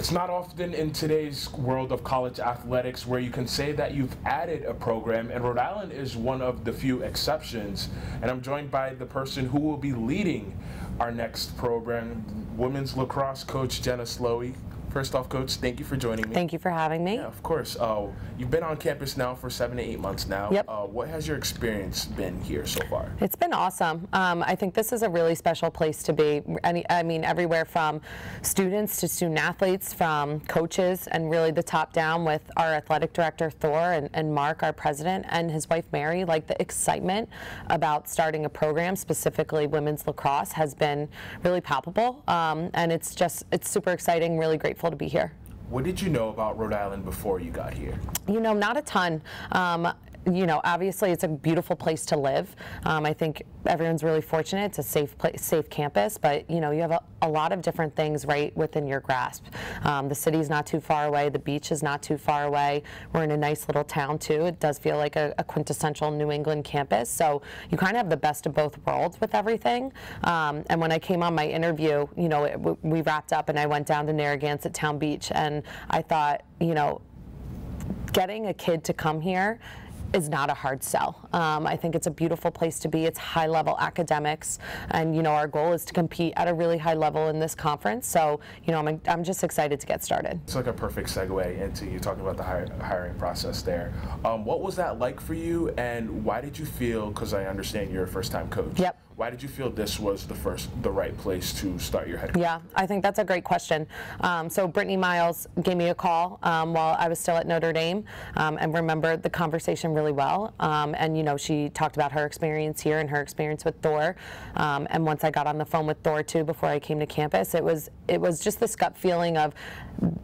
It's not often in today's world of college athletics where you can say that you've added a program, and Rhode Island is one of the few exceptions. And I'm joined by the person who will be leading our next program, women's lacrosse coach Jenna Slowey. First off, Coach, thank you for joining me. Thank you for having me. Yeah, of course. You've been on campus now for 7 to 8 months now. Yep. What has your experience been here so far? It's been awesome. I think this is a really special place to be. I mean, everywhere from students to student athletes, from coaches, and really the top down with our athletic director, Thor, and Mark, our president, and his wife, Mary. Like, the excitement about starting a program, specifically women's lacrosse, has been really palpable. And it's super exciting, really grateful to be here. What did you know about Rhode Island before you got here? You know, not a ton. You know, obviously it's a beautiful place to live. I think everyone's really fortunate. It's a safe campus, but you know, you have a lot of different things right within your grasp. The city's not too far away. The beach is not too far away. We're in a nice little town too. It does feel like a quintessential New England campus. So you kind of have the best of both worlds with everything. And when I came on my interview, you know, we wrapped up and I went down to Narragansett Town Beach, and I thought, you know, getting a kid to come here is not a hard sell. I think it's a beautiful place to be. It's high-level academics, and you know, our goal is to compete at a really high level in this conference. So, you know, I'm just excited to get started. It's like a perfect segue into you talking about the hiring process there. What was that like for you, and why did you feel? Because I understand you're a first-time coach. Yep. Why did you feel this was the right place to start your head coach? Yeah, I think that's a great question. So Brittany Miles gave me a call while I was still at Notre Dame, and remembered the conversation really well. And you know, she talked about her experience here and her experience with Thor. And once I got on the phone with Thor too, before I came to campus, it was just this gut feeling of,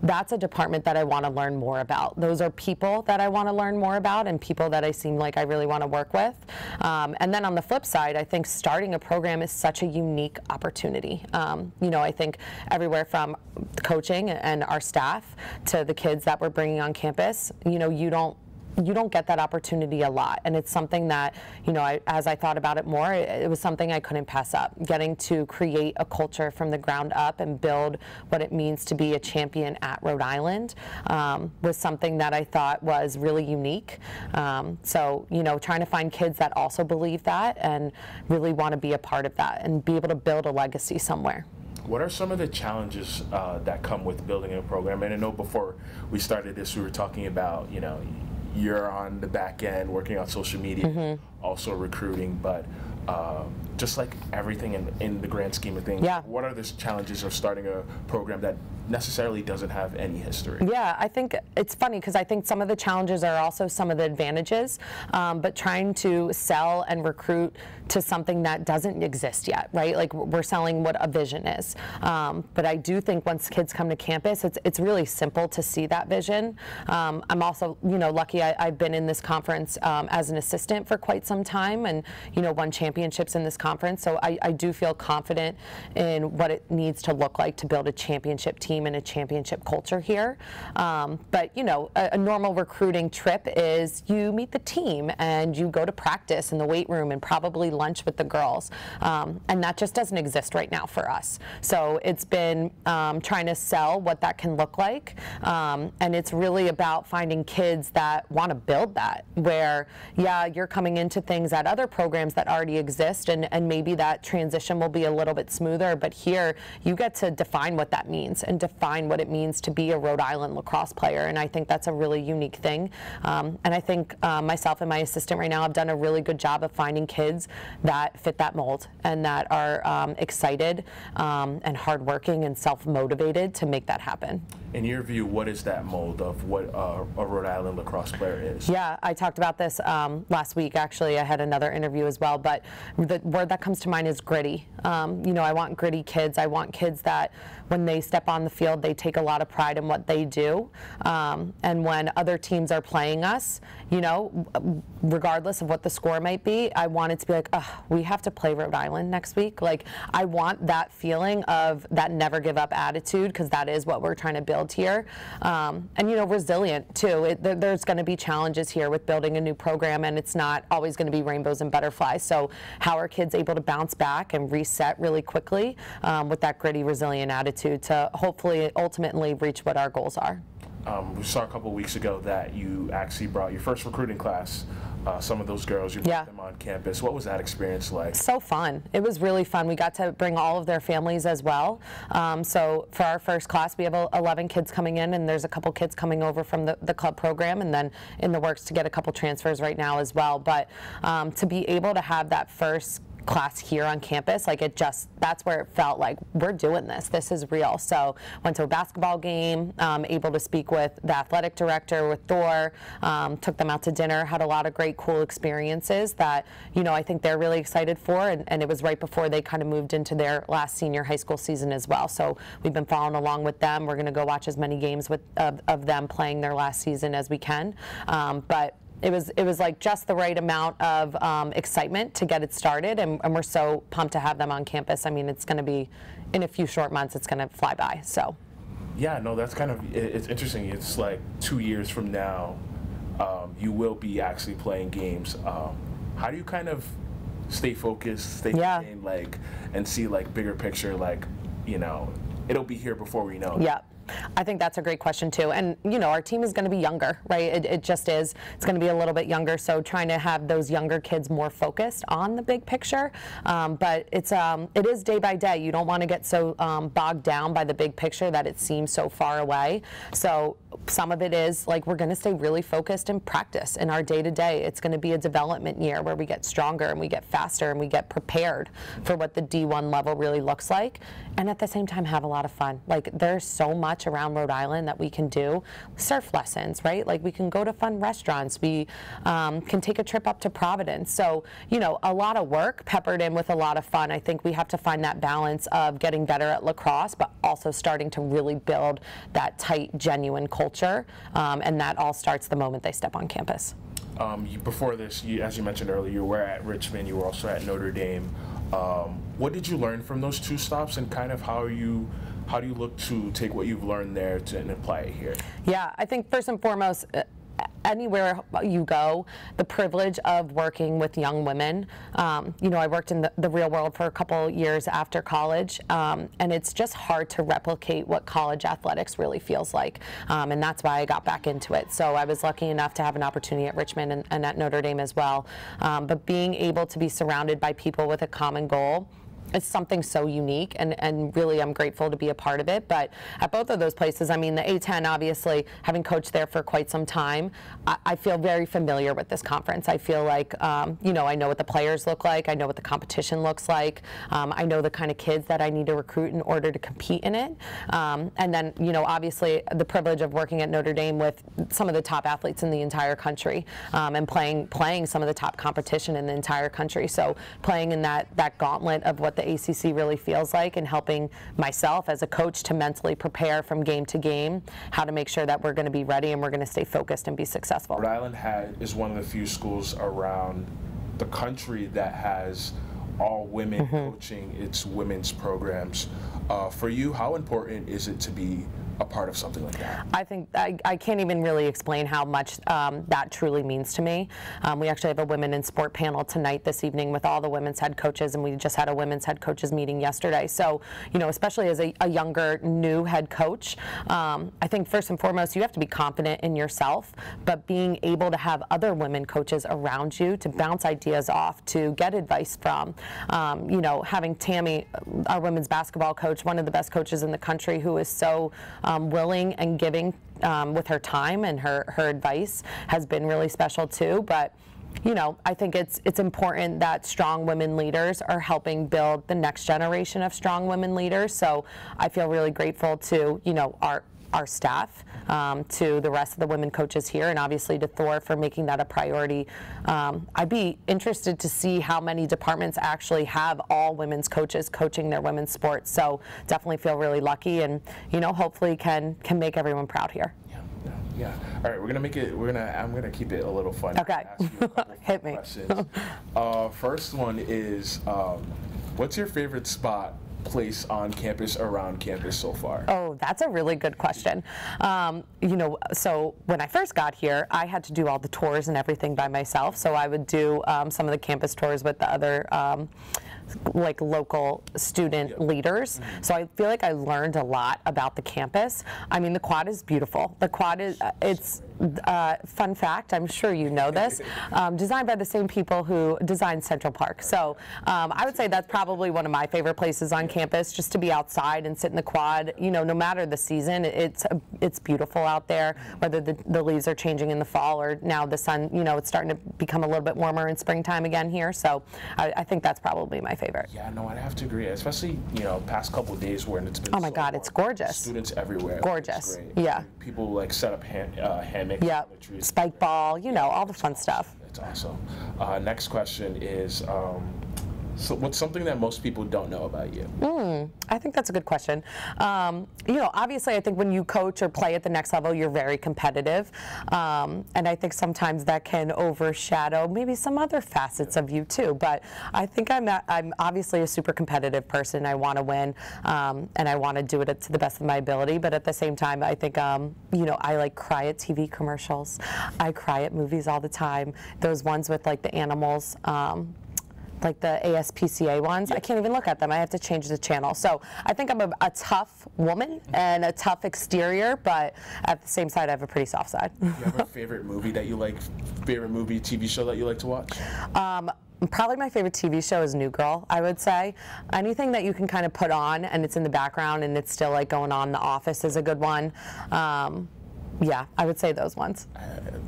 that's a department that I want to learn more about. Those are people that I want to learn more about, and people that I seem like I really want to work with. And then on the flip side, I think starting a program is such a unique opportunity. You know, I think everywhere from coaching and our staff to the kids that we're bringing on campus, you know, you don't get that opportunity a lot, and it's something that, you know, as I thought about it more, it was something I couldn't pass up. Getting to create a culture from the ground up and build what it means to be a champion at Rhode Island was something that I thought was really unique. So, you know, trying to find kids that also believe that and really want to be a part of that and be able to build a legacy somewhere. What are some of the challenges that come with building a program? And I know before we started this, we were talking about, you know, you're on the back end working on social media, also recruiting, but just like everything in the grand scheme of things, yeah. What are the challenges of starting a program that necessarily doesn't have any history? Yeah, I think it's funny because I think some of the challenges are also some of the advantages, but trying to sell and recruit to something that doesn't exist yet, right? Like, we're selling what a vision is. But I do think once kids come to campus, it's really simple to see that vision. I'm also, you know, lucky I've been in this conference as an assistant for quite some time, and, you know, won championships in this conference. So I do feel confident in what it needs to look like to build a championship team and a championship culture here. But, you know, a normal recruiting trip is you meet the team and you go to practice in the weight room and probably lunch with the girls. And that just doesn't exist right now for us. So it's been trying to sell what that can look like. And it's really about finding kids that want to build that, where, yeah, you're coming into things at other programs that already exist, and maybe that transition will be a little bit smoother, but here you get to define what that means and define what it means to be a Rhode Island lacrosse player, and I think that's a really unique thing. And I think myself and my assistant right now have done a really good job of finding kids that fit that mold and that are excited and hardworking and self-motivated to make that happen. In your view, what is that mold of what a Rhode Island lacrosse player is? Yeah, I talked about this last week. Actually, I had another interview as well, but the word that comes to mind is gritty. You know, I want gritty kids. I want kids that when they step on the field, they take a lot of pride in what they do. And when other teams are playing us, you know, regardless of what the score might be, I want it to be like, oh, we have to play Rhode Island next week. Like, I want that feeling of that never give up attitude, because that is what we're trying to build here. And, you know, resilient too. There's going to be challenges here with building a new program, and it's not always going to be rainbows and butterflies. So how are kids kids able to bounce back and reset really quickly with that gritty, resilient attitude to hopefully ultimately reach what our goals are. We saw a couple of weeks ago that you actually brought your first recruiting class. Some of those girls, you brought them on campus. What was that experience like? So fun. It was really fun. We got to bring all of their families as well. So for our first class, we have 11 kids coming in, and there's a couple kids coming over from the club program, and then in the works to get a couple transfers right now as well. But to be able to have that first class here on campus, like that's where it felt like we're doing this is real. So went to a basketball game, able to speak with the athletic director, with Thor, took them out to dinner, had a lot of great cool experiences that I think they're really excited for, and it was right before they kind of moved into their last senior high school season as well. So we've been following along with them. We're going to go watch as many games of them playing their last season as we can, but it was like just the right amount of excitement to get it started, and we're so pumped to have them on campus. I mean, it's going to be, in a few short months, it's going to fly by. So. Yeah, no, that's it's interesting. It's like 2 years from now, you will be actually playing games. How do you kind of stay focused, stay contained, and see bigger picture, it'll be here before we know it? Yeah. I think that's a great question too, and our team is going to be younger, right? It just is. It's going to be a little bit younger, so trying to have those younger kids more focused on the big picture. But it is day by day. You don't want to get so bogged down by the big picture that it seems so far away. So some of it is we're going to stay really focused in practice in our day to day. It's going to be a development year where we get stronger and we get faster and we get prepared for what the D1 level really looks like, and at the same time have a lot of fun. There's so much around Rhode Island that we can do. Surf lessons, right? We can go to fun restaurants. We can take a trip up to Providence. So, a lot of work peppered in with a lot of fun. I think we have to find that balance of getting better at lacrosse, but also starting to really build that tight, genuine culture. And that all starts the moment they step on campus. Before this, as you mentioned earlier, you were at Richmond, you were also at Notre Dame. What did you learn from those two stops, and kind of how do you look to take what you've learned there and apply it here? Yeah, I think first and foremost, anywhere you go, the privilege of working with young women. I worked in the real world for a couple years after college, and it's just hard to replicate what college athletics really feels like, and that's why I got back into it. So I was lucky enough to have an opportunity at Richmond and at Notre Dame as well, but being able to be surrounded by people with a common goal, it's something so unique, and really I'm grateful to be a part of it. But at both of those places, I mean, the A10, obviously, having coached there for quite some time, I feel very familiar with this conference. I feel like, I know what the players look like. I know what the competition looks like. I know the kind of kids that I need to recruit in order to compete in it. And then, obviously, the privilege of working at Notre Dame with some of the top athletes in the entire country, and playing some of the top competition in the entire country. So playing in that gauntlet of what the ACC really feels like, and helping myself as a coach to mentally prepare from game to game, how to make sure that we're going to be ready and we're going to stay focused and be successful. Rhode Island is one of the few schools around the country that has all women coaching its women's programs. For you, how important is it to be a part of something like that? I think I can't even really explain how much that truly means to me. We actually have a women in sport panel tonight this evening with all the women's head coaches, and we just had a women's head coaches meeting yesterday. So, especially as a younger, new head coach, I think first and foremost, you have to be confident in yourself, but being able to have other women coaches around you to bounce ideas off, to get advice from, having Tammy, our women's basketball coach, one of the best coaches in the country, who is so willing and giving with her time and her advice, has been really special too. But I think it's important that strong women leaders are helping build the next generation of strong women leaders. So I feel really grateful to our staff, to the rest of the women coaches here, and obviously to Thor for making that a priority. I'd be interested to see how many departments actually have all women's coaches coaching their women's sports. So definitely feel really lucky, and hopefully can make everyone proud here. Yeah. All right, I'm gonna keep it a little fun. Okay. Ask you a couple Hit me. questions. First one is, what's your favorite spot place on campus, around campus so far? Oh, that's a really good question. You know, so when I first got here, I had to do all the tours and everything by myself. So I would do some of the campus tours with the other like local student leaders. So I feel like I learned a lot about the campus. I mean, the quad is beautiful. The quad is, it's, fun fact, I'm sure you know this, designed by the same people who designed Central Park. So I would say that's probably one of my favorite places on campus, just to be outside and sit in the quad. You know, no matter the season, it's beautiful out there, whether the leaves are changing in the fall or now the sun, you know, it's starting to become a little bit warmer in springtime again here. So I think that's probably my favorite. Yeah, no, I'd have to agree, especially, you know, past couple of days when it's been oh my God, it's gorgeous. Students everywhere. Gorgeous. It's great. Yeah. People like set up hammocks yeah. on the trees. Spike ball, you know, all the fun stuff. It's awesome. Next question is, so what's something that most people don't know about you? I think that's a good question. You know, obviously, I think when you coach or play at the next level, you're very competitive, and I think sometimes that can overshadow maybe some other facets of you too. But I think I'm obviously a super competitive person. I want to win, and I want to do it to the best of my ability. But at the same time, I think you know, I like cry at TV commercials. I cry at movies all the time. Those ones with like the animals. Like the ASPCA ones, I can't even look at them. I have to change the channel. So I think I'm a tough woman and a tough exterior, but at the same side, I have a pretty soft side. Do you have a favorite movie that you like, favorite movie, TV show that you like to watch? Probably my favorite TV show is New Girl, I would say. Anything that you can kind of put on and it's in the background and it's still like going on. The Office is a good one. Yeah, I would say those ones.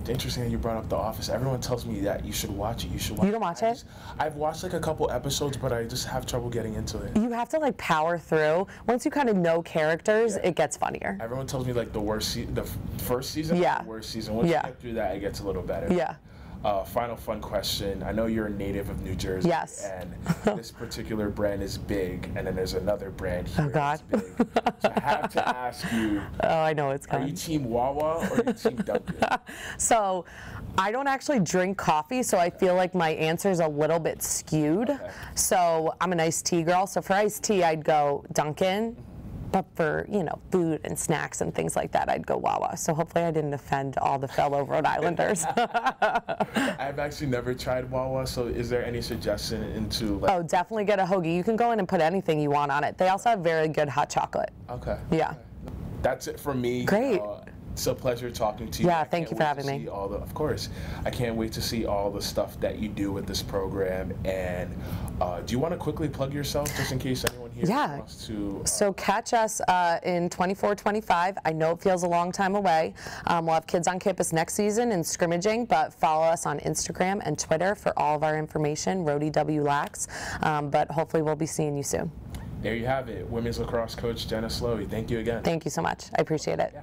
Interesting that you brought up The Office. Everyone tells me that you should watch it. You should watch it. You don't watch it? I've watched like a couple episodes, but I just have trouble getting into it. You have to like power through. Once you kind of know characters, it gets funnier. Everyone tells me like the first season is the worst season. Once you get through that, it gets a little better. Yeah. Final fun question. I know you're a native of New Jersey. Yes. And this particular brand is big, and then there's another brand here God. that's big. So I have to ask you. Oh, I know it's coming. Are you team Wawa or are you team Dunkin'? So I don't actually drink coffee, so I feel like my answer is a little bit skewed. Okay. So I'm an iced tea girl. So for iced tea, I'd go Dunkin'. But for, you know, food and snacks and things like that, I'd go Wawa. So hopefully I didn't offend all the fellow Rhode Islanders. I've actually never tried Wawa, so is there any suggestion into like... Oh, definitely get a hoagie. You can go in and put anything you want on it. They also have very good hot chocolate. Okay. Yeah. Okay. That's it for me. Great. It's a pleasure talking to you. Yeah, thank you for having me. Of course. I can't wait to see all the stuff that you do with this program. And do you want to quickly plug yourself just in case anyone here wants to... So catch us in 24-25. I know it feels a long time away. We'll have kids on campus next season in scrimmaging, but follow us on Instagram and Twitter for all of our information, Rhode W Lax. But hopefully we'll be seeing you soon. There you have it. Women's lacrosse coach Jenna Slowey. Thank you again. Thank you so much. I appreciate it. Yeah.